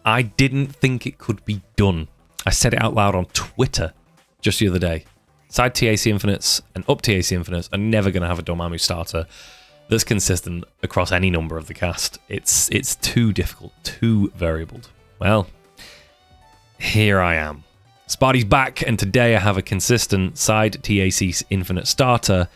I didn't think it could be done. I said it out loud on Twitter just the other day. Side TAC infinites and up TAC infinites are never going to have a Dormammu starter that's consistent across any number of the cast. It's too difficult, too variabled. Well, here I am. Sparty's back, and today I have a consistent side TAC infinite starter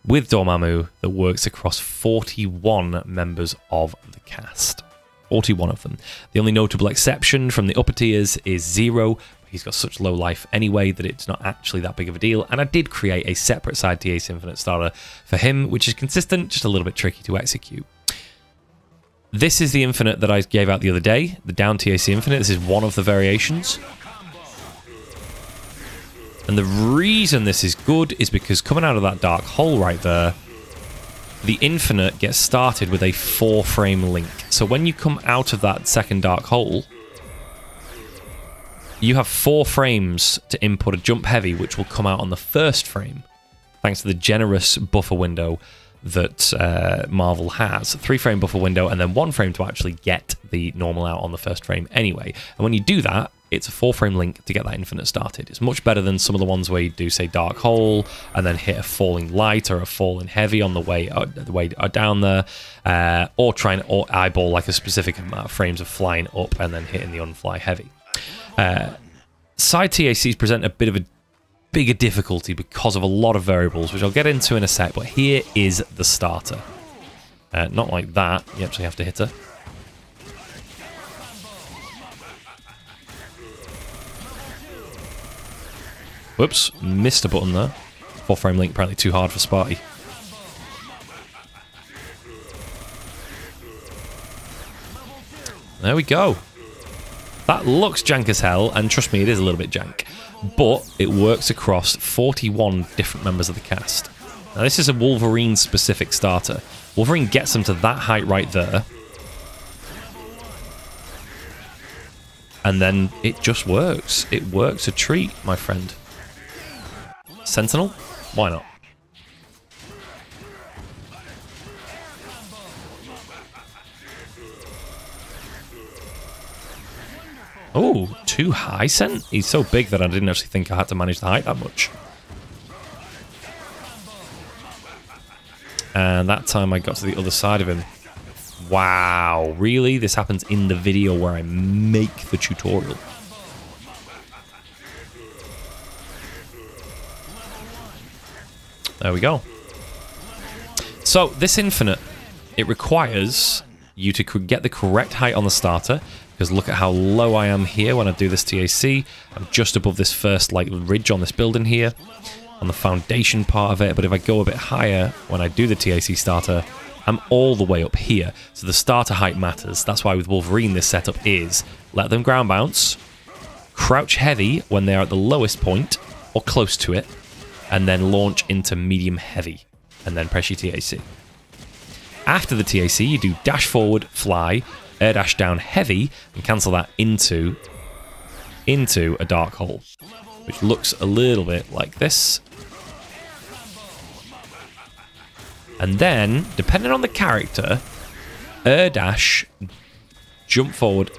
with Dormammu that works across 41 members of the cast. 41 of them. The only notable exception from the upper tiers is Zero. He's got such low life anyway that it's not actually that big of a deal, and I did create a separate side TAC infinite starter for him, which is consistent, just a little bit tricky to execute. This is the infinite that I gave out the other day, the Down TAC infinite. This is one of the variations. And the reason this is good is because coming out of that dark hole right there, the infinite gets started with a 4-frame link. So when you come out of that second dark hole, you have 4 frames to input a jump heavy, which will come out on the first frame, thanks to the generous buffer window that Marvel has. 3-frame buffer window, and then 1 frame to actually get the normal out on the first frame anyway. And when you do that, it's a 4-frame link to get that infinite started. It's much better than some of the ones where you do, say, dark hole, and then hit a falling light or a falling heavy on the way down there, or trying to eyeball like a specific amount of frames of flying up and then hitting the unfly heavy. Side TACs present a bit of a bigger difficulty because of a lot of variables, which I'll get into in a sec, but here is the starter. Not like that. You actually have to hit her. Whoops, missed a button there. 4-frame link, apparently too hard for Sparty. There we go. That looks jank as hell, and trust me, it is a little bit jank. But it works across 41 different members of the cast. Now, this is a Wolverine-specific starter. Wolverine gets them to that height right there. And then it just works. It works a treat, my friend. Sentinel? Why not? Oh, too high, Sent? He's so big that I didn't actually think I had to manage the height that much. And that time I got to the other side of him. Wow, really? This happens in the video where I make the tutorial. There we go. So, this infinite, it requires you to get the correct height on the starter, because look at how low I am here when I do this TAC. I'm just above this first like ridge on this building here, on the foundation part of it, but if I go a bit higher when I do the TAC starter, I'm all the way up here. So the starter height matters. That's why with Wolverine this setup is let them ground bounce, crouch heavy when they're at the lowest point, or close to it, and then launch into medium heavy, and then press your TAC. After the TAC, you do dash forward, fly, air dash down heavy, and cancel that into a dark hole, which looks a little bit like this. And then, depending on the character, air dash, jump forward,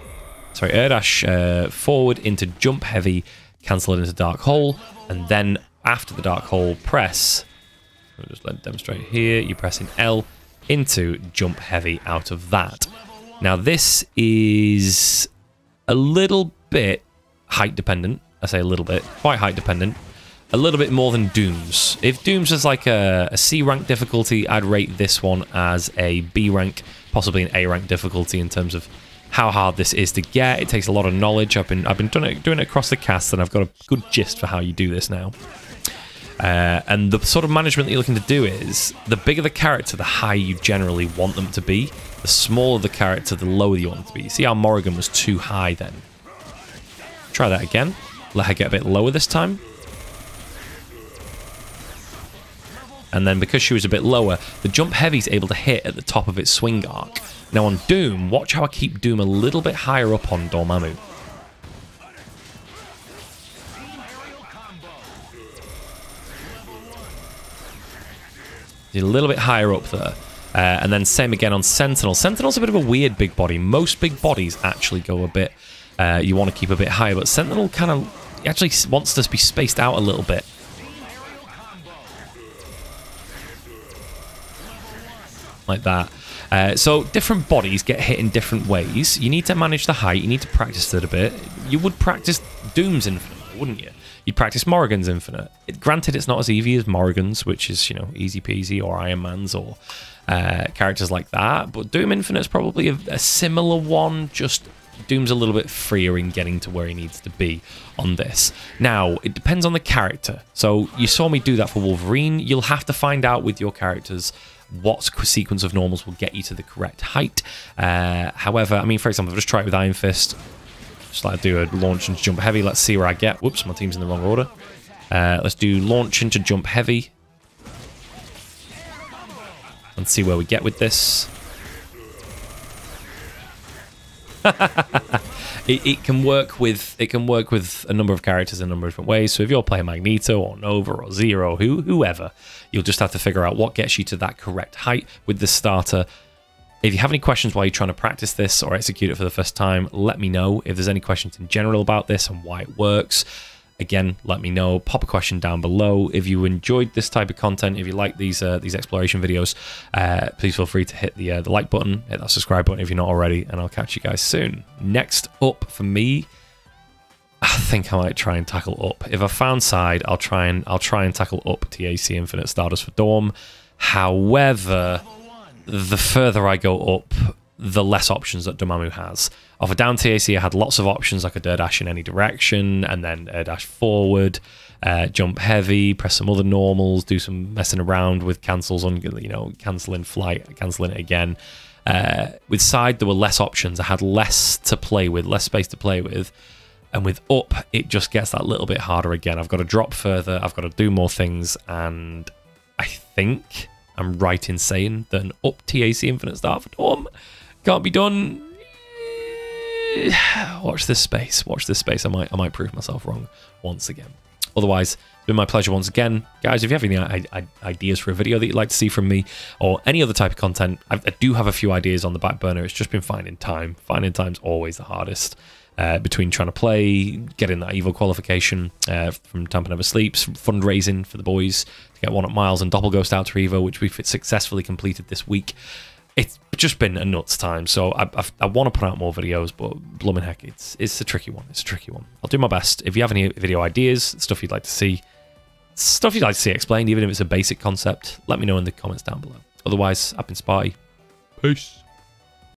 sorry, air dash forward into jump heavy, cancel it into dark hole, and then after the dark hole, press, I'll just let it demonstrate here, you press in L into jump heavy out of that. Now this is a little bit height dependent. I say a little bit, quite height dependent. A little bit more than Doom's. If Doom's is like a C rank difficulty, I'd rate this one as a B rank, possibly an A rank difficulty in terms of how hard this is to get. It takes a lot of knowledge. I've been doing it across the cast, and I've got a good gist for how you do this now. And the sort of management that you're looking to do is, the bigger the character, the higher you generally want them to be. The smaller the character, the lower you want them to be. You see how Morrigan was too high then? Try that again. Let her get a bit lower this time. And then because she was a bit lower, the jump heavy's able to hit at the top of its swing arc. Now on Doom, watch how I keep Doom a little bit higher up on Dormammu. A little bit higher up there. And then same again on Sentinel. Sentinel's a bit of a weird big body. Most big bodies actually go a bit... you want to keep a bit higher, but Sentinel kind of actually wants to be spaced out a little bit. Like that. So different bodies get hit in different ways. You need to manage the height. You need to practice it a bit. You would practice Doom's Infinite, wouldn't you? You'd practice Morrigan's Infinite. Granted, it's not as easy as Morrigan's, which is, you know, easy peasy, or Iron Man's, or characters like that. But Doom Infinite's probably a similar one, just Doom's a little bit freer in getting to where he needs to be on this. Now, it depends on the character. So you saw me do that for Wolverine. You'll have to find out with your characters what sequence of normals will get you to the correct height. However, I mean, for example, I've just tried it with Iron Fist. Just like do a launch into jump heavy. Let's see where I get. Whoops, my team's in the wrong order. Let's do launch into jump heavy. Let's see where we get with this. it can work with a number of characters in a number of different ways. So if you're playing Magneto or Nova or Zero, whoever, you'll just have to figure out what gets you to that correct height with the starter. If you have any questions while you're trying to practice this or execute it for the first time, let me know. If there's any questions in general about this and why it works, again, let me know. Pop a question down below. If you enjoyed this type of content, if you like these exploration videos, please feel free to hit the like button, hit that subscribe button if you're not already, and I'll catch you guys soon. Next up for me, I think I might try and tackle up. If I found side, I'll try and tackle up TAC Infinite Stardust for Dorm. However, the further I go up, the less options that Dormammu has. Off a Down TAC, I had lots of options. I could air dash in any direction, and then air dash forward, jump heavy, press some other normals, do some messing around with cancels on, you know, cancelling flight, cancelling it again. With side, there were less options. I had less to play with, less space to play with. And with up, it just gets that little bit harder again. I've got to drop further, I've got to do more things, and I think I'm right in saying that an up TAC Infinite Start for Dorm can't be done. Watch this space. Watch this space. I might prove myself wrong once again. Otherwise, it's been my pleasure once again. Guys, if you have any ideas for a video that you'd like to see from me or any other type of content, I do have a few ideas on the back burner. It's just been finding time. Finding time's always the hardest. Between trying to play, getting that Evo qualification from Tampa Never Sleeps, fundraising for the boys to get 1-up Miles and Doppelghost out to Evo, which we've successfully completed this week. It's just been a nuts time, so I want to put out more videos, but blooming heck, it's a tricky one. It's a tricky one. I'll do my best. If you have any video ideas, stuff you'd like to see explained, even if it's a basic concept, let me know in the comments down below. Otherwise, I've been Sparty. Peace.